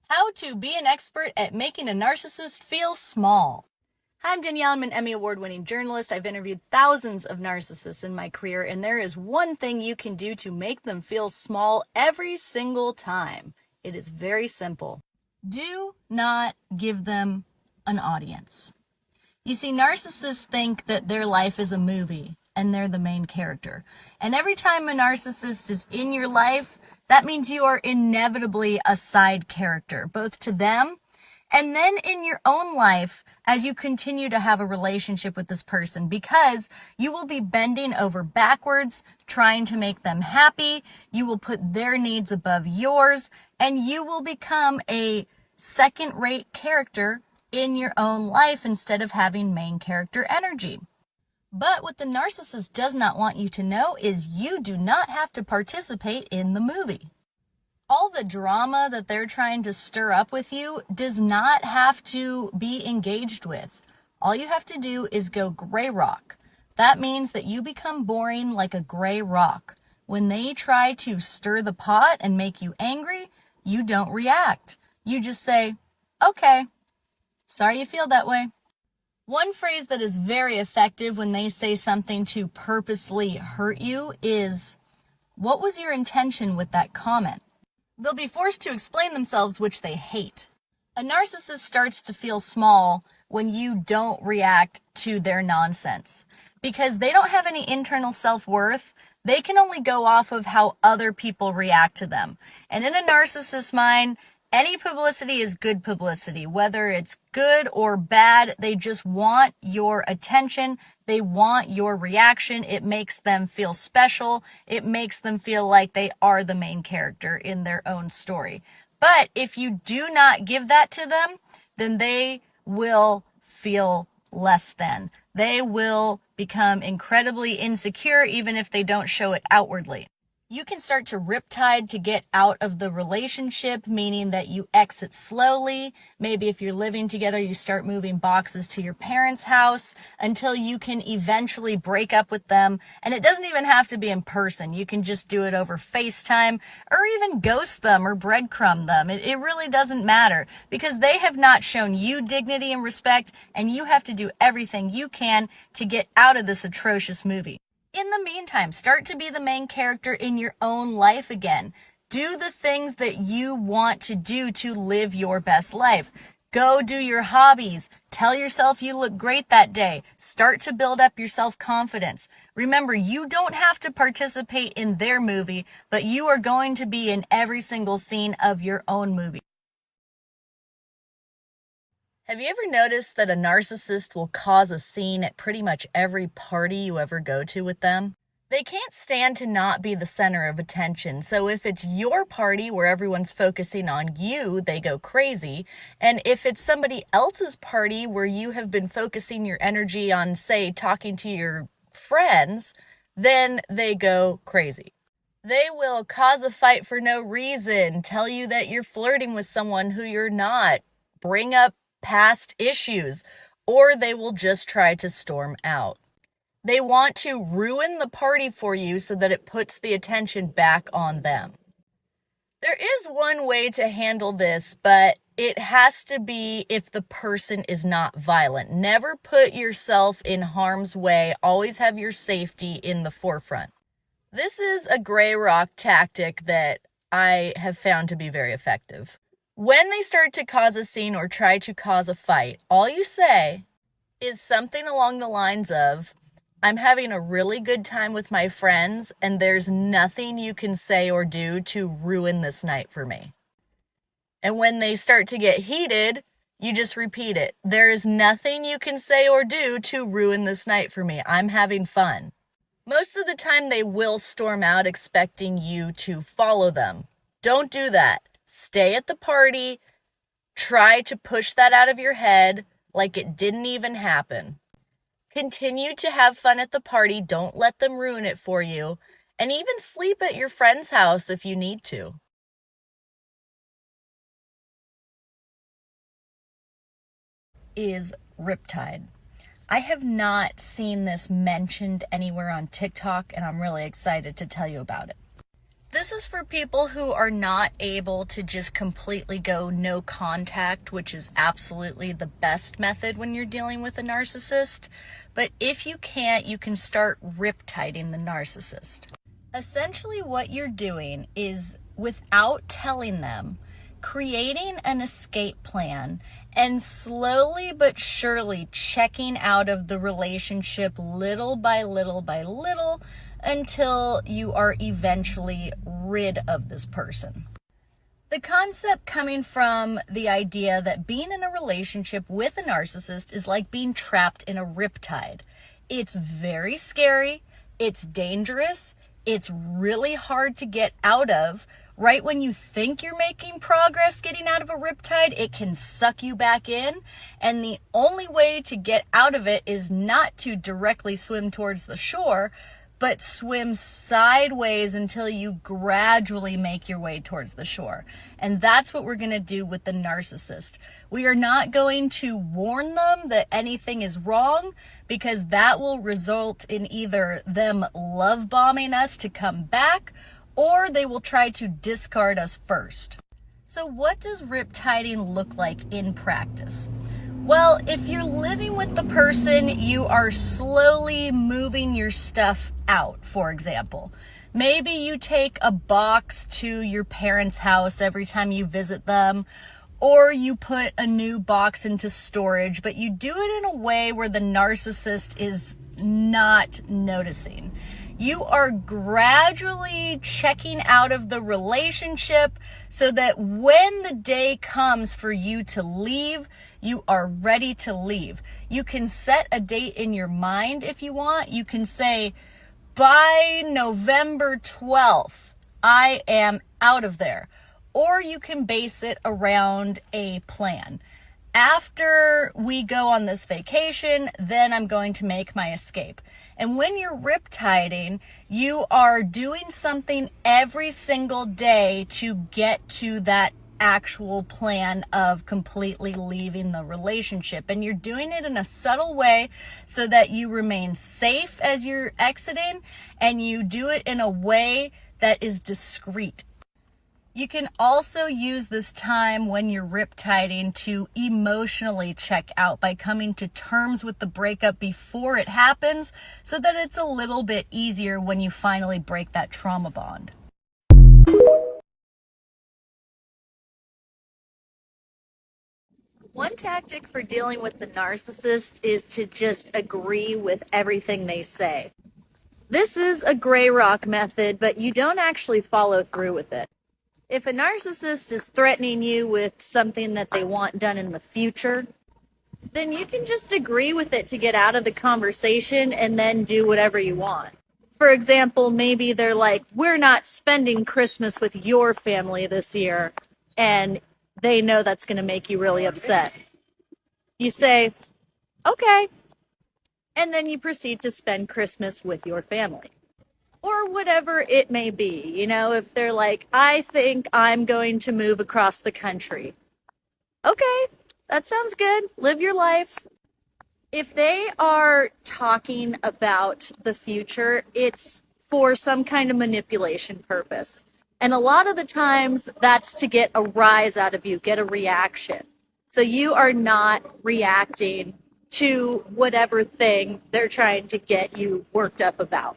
How to be an expert at making a narcissist feel small. Hi, I'm Danielle. I'm an Emmy Award-winning journalist. I've interviewed thousands of narcissists in my career, and there is one thing you can do to make them feel small every single time. It is very simple. Do not give them an audience. You see, narcissists think that their life is a movie and they're the main character. And every time a narcissist is in your life, that means you are inevitably a side character, both to them and then in your own life as you continue to have a relationship with this person, because you will be bending over backwards, trying to make them happy. You will put their needs above yours, and you will become a second-rate character in your own life instead of having main character energy. But what the narcissist does not want you to know is you do not have to participate in the movie. All the drama that they're trying to stir up with you does not have to be engaged with. All you have to do is go gray rock. That means that you become boring like a gray rock. When they try to stir the pot and make you angry, you don't react. You just say, okay, sorry you feel that way. One phrase that is very effective when they say something to purposely hurt you is, what was your intention with that comment? They'll be forced to explain themselves, which they hate. A narcissist starts to feel small when you don't react to their nonsense. Because they don't have any internal self-worth, they can only go off of how other people react to them. And in a narcissist's mind, any publicity is good publicity. Whether it's good or bad, they just want your attention. They want your reaction. It makes them feel special. It makes them feel like they are the main character in their own story. But if you do not give that to them, then they will feel less than. They will become incredibly insecure even if they don't show it outwardly. You can start to riptide to get out of the relationship, meaning that you exit slowly. Maybe if you're living together, you start moving boxes to your parents' house until you can eventually break up with them. And it doesn't even have to be in person. You can just do it over FaceTime or even ghost them or breadcrumb them. It really doesn't matter because they have not shown you dignity and respect, and you have to do everything you can to get out of this atrocious movie. In the meantime, start to be the main character in your own life again. Do the things that you want to do to live your best life. Go do your hobbies. Tell yourself you look great that day. Start to build up your self-confidence. Remember, you don't have to participate in their movie, but you are going to be in every single scene of your own movie. Have you ever noticed that a narcissist will cause a scene at pretty much every party you ever go to with them? They can't stand to not be the center of attention, so if it's your party where everyone's focusing on you, they go crazy, and if it's somebody else's party where you have been focusing your energy on, say, talking to your friends, then they go crazy. They will cause a fight for no reason, tell you that you're flirting with someone who you're not, bring up past issues, or they will just try to storm out. They want to ruin the party for you so that it puts the attention back on them. There is one way to handle this, but it has to be if the person is not violent. Never put yourself in harm's way. Always have your safety in the forefront. This is a gray rock tactic that I have found to be very effective. When they start to cause a scene or try to cause a fight, all you say is something along the lines of, I'm having a really good time with my friends, and there's nothing you can say or do to ruin this night for me. And when they start to get heated, you just repeat it. There is nothing you can say or do to ruin this night for me. I'm having fun. Most of the time, they will storm out expecting you to follow them. Don't do that. Stay at the party, try to push that out of your head like it didn't even happen. Continue to have fun at the party, don't let them ruin it for you, and even sleep at your friend's house if you need to. Is Riptide. I have not seen this mentioned anywhere on TikTok, and I'm really excited to tell you about it. This is for people who are not able to just completely go no contact, which is absolutely the best method when you're dealing with a narcissist. But if you can't, you can start riptiding the narcissist. Essentially, what you're doing is, without telling them, creating an escape plan and slowly but surely checking out of the relationship little by little by little until you are eventually rid of this person. The concept coming from the idea that being in a relationship with a narcissist is like being trapped in a riptide. It's very scary, it's dangerous, it's really hard to get out of. Right when you think you're making progress getting out of a riptide, it can suck you back in. And the only way to get out of it is not to directly swim towards the shore, but swim sideways until you gradually make your way towards the shore. And that's what we're going to do with the narcissist. We are not going to warn them that anything is wrong, because that will result in either them love bombing us to come back, or they will try to discard us first. So what does riptiding look like in practice? Well, if you're living with the person, you are slowly moving your stuff out, for example. Maybe you take a box to your parents' house every time you visit them, or you put a new box into storage, but you do it in a way where the narcissist is not noticing. You are gradually checking out of the relationship so that when the day comes for you to leave, you are ready to leave. You can set a date in your mind if you want. You can say, by November 12th, I am out of there. Or you can base it around a plan. After we go on this vacation, then I'm going to make my escape. And when you're riptiding, you are doing something every single day to get to that actual plan of completely leaving the relationship. And you're doing it in a subtle way so that you remain safe as you're exiting, and you do it in a way that is discreet. You can also use this time when you're riptiding to emotionally check out by coming to terms with the breakup before it happens, so that it's a little bit easier when you finally break that trauma bond. One tactic for dealing with the narcissist is to just agree with everything they say. This is a gray rock method, but you don't actually follow through with it. If a narcissist is threatening you with something that they want done in the future, then you can just agree with it to get out of the conversation and then do whatever you want. For example, maybe they're like, we're not spending Christmas with your family this year, and they know that's going to make you really upset. You say, okay, and then you proceed to spend Christmas with your family. Or whatever it may be. You know, if they're like, I think I'm going to move across the country. Okay, that sounds good. Live your life. If they are talking about the future, it's for some kind of manipulation purpose. And a lot of the times that's to get a rise out of you, get a reaction. So you are not reacting to whatever thing they're trying to get you worked up about.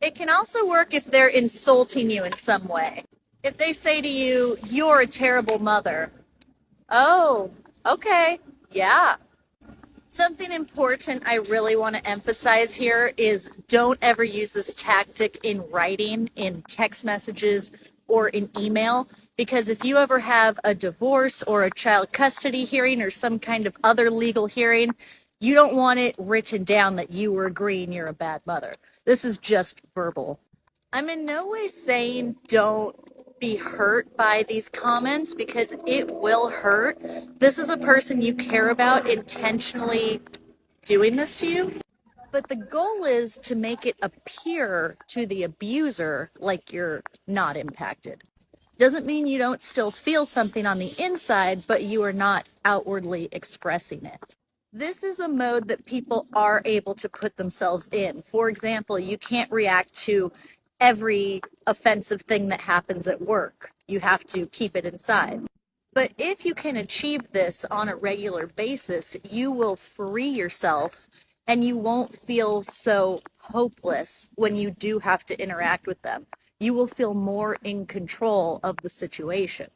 It can also work if they're insulting you in some way. If they say to you, you're a terrible mother. Oh, okay, yeah. Something important I really want to emphasize here is don't ever use this tactic in writing, in text messages, or in email. Because if you ever have a divorce or a child custody hearing or some kind of other legal hearing, you don't want it written down that you were agreeing you're a bad mother. This is just verbal. I'm in no way saying don't be hurt by these comments, because it will hurt. This is a person you care about intentionally doing this to you. But the goal is to make it appear to the abuser like you're not impacted. Doesn't mean you don't still feel something on the inside, but you are not outwardly expressing it. This is a mode that people are able to put themselves in. For example, you can't react to every offensive thing that happens at work. You have to keep it inside. But if you can achieve this on a regular basis, you will free yourself and you won't feel so hopeless when you do have to interact with them. You will feel more in control of the situation.